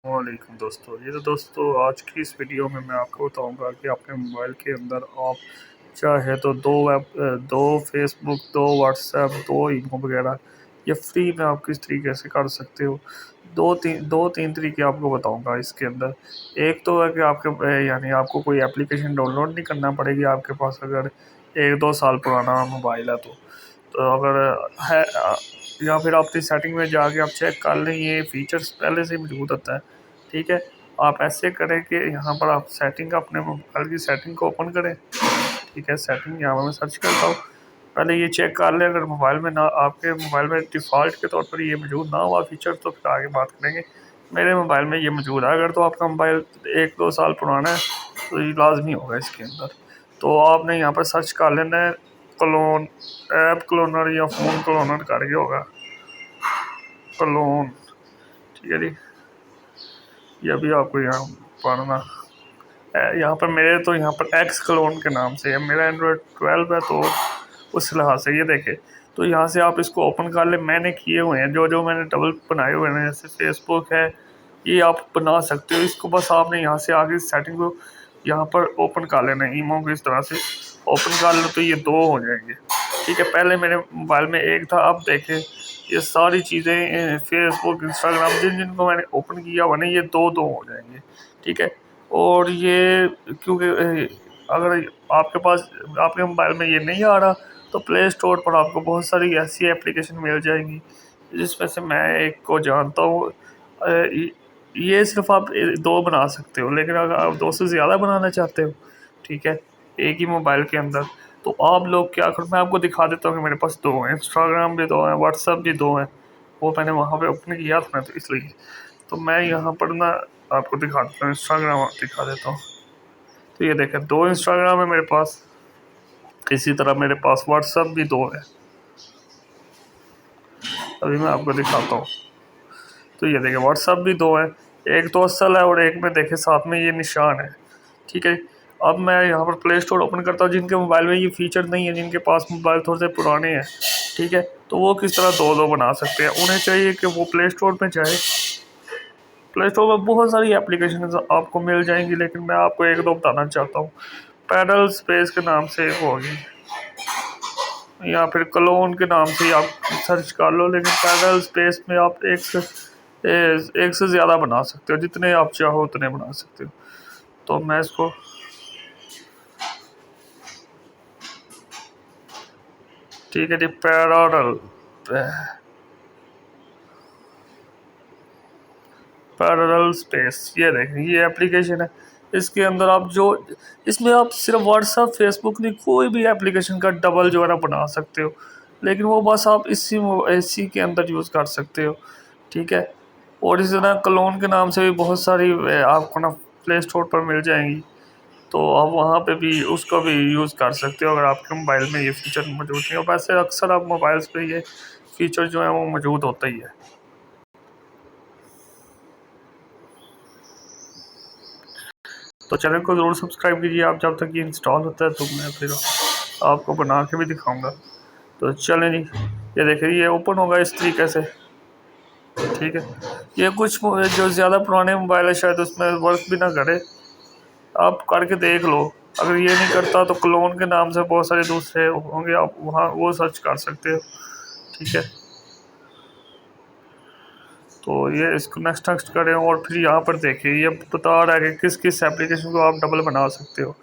वालेकुम दोस्तों। ये तो दोस्तों आज की इस वीडियो में मैं आपको बताऊंगा कि अपने मोबाइल के अंदर आप चाहे तो दो फेसबुक, दो व्हाट्सएप, दो ईमो वगैरह ये फ्री में आप किस तरीके से कर सकते हो। दो तीन तरीके आपको बताऊंगा इसके अंदर। एक तो है कि यानी आपको कोई एप्लीकेशन डाउनलोड नहीं करना पड़ेगी आपके पास, अगर 1-2 साल पुराना मोबाइल है तो अगर है या फिर अपनी सेटिंग में जाके आप चेक कर लें, ये फीचर्स पहले से ही मौजूद होता है। ठीक है, आप ऐसे करें कि यहाँ पर आप सेटिंग अपने मोबाइल की सेटिंग को ओपन करें। ठीक है, सेटिंग यहाँ पर मैं सर्च करता हूँ। पहले ये चेक कर लें, अगर मोबाइल में ना आपके मोबाइल में डिफ़ॉल्ट के तौर पर ये मौजूद ना हुआ फीचर तो फिर आगे बात करेंगे। मेरे मोबाइल में ये मौजूद है। अगर तो आपका मोबाइल 1-2 साल पुराना है तो ये लाजमी होगा इसके अंदर। तो आपने यहाँ पर सर्च कर लेना है क्लोन, ऐप क्लोनर या फ़ोन क्लोनर करके होगा क्लोन। ठीक है जी, ये अभी आपको यहाँ पढ़ना यहाँ पर मेरे तो यहाँ पर एक्स क्लोन के नाम से है। मेरा एंड्रॉयड 12 है तो उस लिहाज से ये देखे। तो यहाँ से आप इसको ओपन कर ले। मैंने किए हुए हैं जो जो मैंने डबल बनाए हुए हैं, जैसे फेसबुक है, ये आप बना सकते हो। इसको बस आपने यहाँ से आगे सेटिंग को यहाँ पर ओपन कर लेना है। ईमो को इस तरह से ओपन कर लो तो ये दो हो जाएंगे। ठीक है, पहले मेरे मोबाइल में एक था, अब देखें ये सारी चीज़ें फेसबुक, इंस्टाग्राम जिन जिनको मैंने ओपन किया हुआ ना, ये दो दो हो जाएंगे। ठीक है, और ये क्योंकि अगर आपके पास आपके मोबाइल में ये नहीं आ रहा तो प्ले स्टोर पर आपको बहुत सारी ऐसी एप्लीकेशन मिल जाएंगी जिसमें से मैं एक को जानता हूँ। ये सिर्फ आप दो बना सकते हो, लेकिन अगर आप दो से ज़्यादा बनाना चाहते हो, ठीक है, एक ही मोबाइल के अंदर, तो आप लोग क्या करो, मैं आपको दिखा देता हूँ कि मेरे पास दो हैं। इंस्टाग्राम भी दो हैं, व्हाट्सएप भी दो हैं। वो मैंने वहाँ पे ओपन किया था ना, तो इसलिए तो मैं यहाँ पर ना आपको दिखा देता हूँ, इंस्टाग्राम दिखा देता हूँ। तो ये देखें, दो इंस्टाग्राम है मेरे पास। इसी तरह मेरे पास व्हाट्सएप भी दो है। अभी मैं आपको दिखाता हूँ। तो ये देखें, व्हाट्सएप भी दो है। एक तो असल है और एक में देखें साथ में ये निशान है। ठीक है, अब मैं यहाँ पर प्ले स्टोर ओपन करता हूँ। जिनके मोबाइल में ये फीचर नहीं है, जिनके पास मोबाइल थोड़े से पुराने हैं, ठीक है, तो वो किस तरह दो दो बना सकते हैं। उन्हें चाहिए कि वो प्ले स्टोर में जाए। प्ले स्टोर में बहुत सारी एप्लीकेशन आपको मिल जाएंगी, लेकिन मैं आपको एक दो बताना चाहता हूँ। पैडल स्पेस के नाम से एक होगी, या फिर क्लोन के नाम से आप सर्च कर लो। लेकिन पैडल स्पेस में आप एक से ज़्यादा बना सकते हो, जितने आप चाहो उतने बना सकते हो। तो मैं इसको, ठीक है जी, पैरेलल स्पेस, ये देखें ये एप्लीकेशन है। इसके अंदर आप जो, इसमें आप सिर्फ व्हाट्सएप, फेसबुक नहीं, कोई भी एप्लीकेशन का डबल जो है ना बना सकते हो, लेकिन वो बस आप इसी के अंदर यूज़ कर सकते हो। ठीक है, और इसी तरह क्लोन के नाम से भी बहुत सारी आपको ना प्ले स्टोर पर मिल जाएंगी। तो आप वहाँ पे भी उसको भी यूज़ कर सकते हो अगर आपके मोबाइल में ये फीचर मौजूद नहीं हो। वैसे अक्सर आप मोबाइल्स पे ये फीचर जो है वो मौजूद होता ही है। तो चैनल को ज़रूर सब्सक्राइब कीजिए आप, जब तक ये इंस्टॉल होता है तो मैं फिर आपको बना के भी दिखाऊंगा। तो चलें जी, ये देखिए ये ओपन होगा इस तरीके से। ठीक है, ये कुछ जो ज़्यादा पुराने मोबाइल है शायद उसमें वर्क भी ना करे, आप करके देख लो। अगर ये नहीं करता तो क्लोन के नाम से बहुत सारे दूसरे होंगे, आप वहाँ वो सर्च कर सकते हो। ठीक है, तो ये इसको नेक्स्ट नेक्स्ट करें और फिर यहाँ पर देखिए ये बता रहा है कि किस किस एप्लीकेशन को आप डबल बना सकते हो।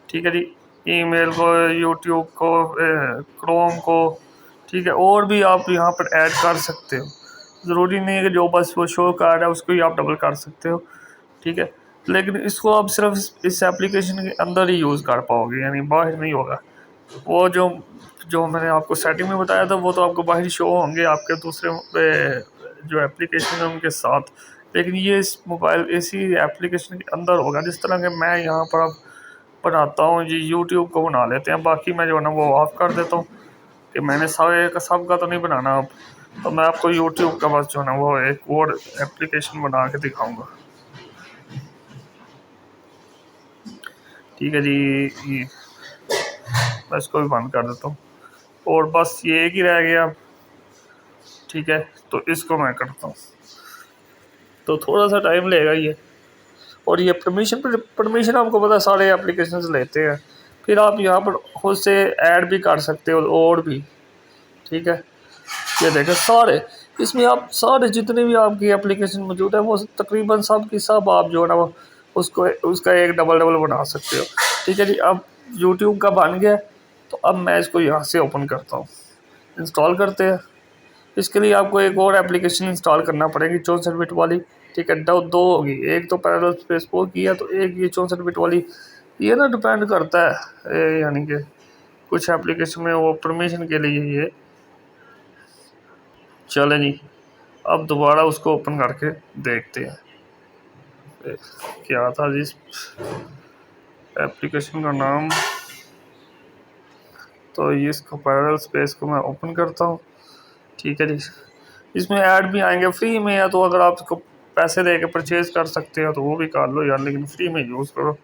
ठीक है जी, ईमेल को, यूट्यूब को, क्रोम को, ठीक है, और भी आप यहाँ पर ऐड कर सकते हो। ज़रूरी नहीं है कि जो बस वो शो कर रहा है उसको ही आप डबल कर सकते हो। ठीक है, लेकिन इसको आप सिर्फ इस एप्लीकेशन के अंदर ही यूज़ कर पाओगे, यानी बाहर नहीं होगा। वो जो जो मैंने आपको सेटिंग में बताया था वो तो आपको बाहर शो होंगे आपके दूसरे जो एप्लीकेशन है उनके साथ, लेकिन ये इस मोबाइल इसी एप्लीकेशन के अंदर होगा। जिस तरह के मैं यहाँ पर अब बनाता हूँ जी, यूट्यूब को बना लेते हैं, बाकी मैं जो है ना वो ऑफ कर देता हूँ कि मैंने सब का तो नहीं बनाना अब। तो मैं आपको यूट्यूब का बस जो है ना वो एक और एप्लीकेशन बना के दिखाऊंगा। ठीक है जी, ये मैं इसको भी बंद कर देता हूँ और बस ये एक ही रह गया। ठीक है, तो इसको मैं करता हूँ। तो थोड़ा सा टाइम लेगा ये। और ये परमिशन आपको पता है सारे एप्लीकेशंस लेते हैं। फिर आप यहाँ पर खुद से ऐड भी कर सकते हो और भी, ठीक है। ये देखें सारे, इसमें आप सारे जितने भी आपकी एप्लीकेशन मौजूद है वो तकरीबन सब की सब आप जो है ना वो उसको उसका एक डबल डबल बना सकते हो, ठीक है जी। अब यूट्यूब का बन गया, तो अब मैं इसको यहाँ से ओपन करता हूँ, इंस्टॉल करते हैं। इसके लिए आपको एक और एप्लीकेशन इंस्टॉल करना पड़ेगी 64 बिट वाली, ठीक है। दो होगी, एक तो पैरेलल स्पेस 4 की है, तो एक ये 64 बिट वाली। ये ना डिपेंड करता है यानी कि कुछ एप्लीकेशन में वो परमिशन के लिए ये चले जी। अब दोबारा उसको ओपन करके देखते हैं क्या था जिस एप्लीकेशन का नाम। तो ये इसको पैरेलल स्पेस को मैं ओपन करता हूँ, ठीक है जी। इसमें ऐड भी आएंगे, फ्री में है तो अगर आप इसको पैसे दे के परचेज कर सकते हो तो वो भी कर लो यार, लेकिन फ्री में यूज़ करो।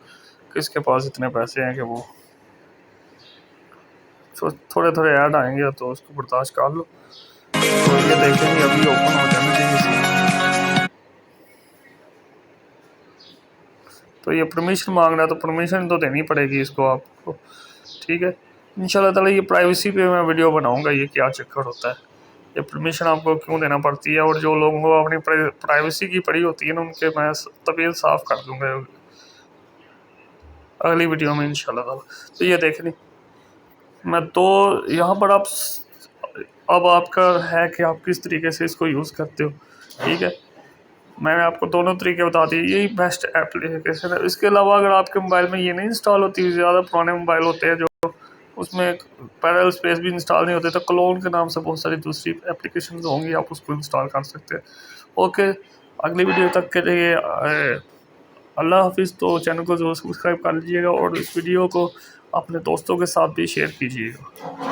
किसके पास इतने पैसे हैं कि वो थोड़े थोड़े ऐड आएंगे तो उसको बर्दाश्त कर लो। तो ये देखेंगे अभी ओपन हो जाना चाहिए। तो ये परमिशन मांग रहा है, तो परमिशन तो देनी पड़ेगी इसको आपको, ठीक है। इंशाल्लाह ताला ये प्राइवेसी पे मैं वीडियो बनाऊंगा, ये क्या चक्कर होता है, ये परमिशन आपको क्यों देना पड़ती है। और जो लोगों को अपनी प्राइवेसी की पड़ी होती है ना, उनके मैं तबीयत साफ़ कर दूंगा अगली वीडियो में इंशाल्लाह ताला। तो ये देख ली मैं, तो यहाँ पर आप अब आपका है कि आप किस तरीके से इसको यूज़ करते हो, ठीक है। मैंने आपको दोनों तरीके बता दिए, यही बेस्ट एप्लीकेशन है। इसके अलावा अगर आपके मोबाइल में ये नहीं इंस्टॉल होती, ज़्यादा पुराने मोबाइल होते हैं जो उसमें पैरेलल स्पेस भी इंस्टॉल नहीं होते, तो क्लोन के नाम से बहुत सारी दूसरी एप्लीकेशन होंगी, आप उसको इंस्टॉल कर सकते हैं। ओके, अगली वीडियो तक के लिए अल्लाह हाफिज़। तो चैनल को जरूर सब्सक्राइब कर लीजिएगा और इस वीडियो को अपने दोस्तों के साथ भी शेयर कीजिएगा।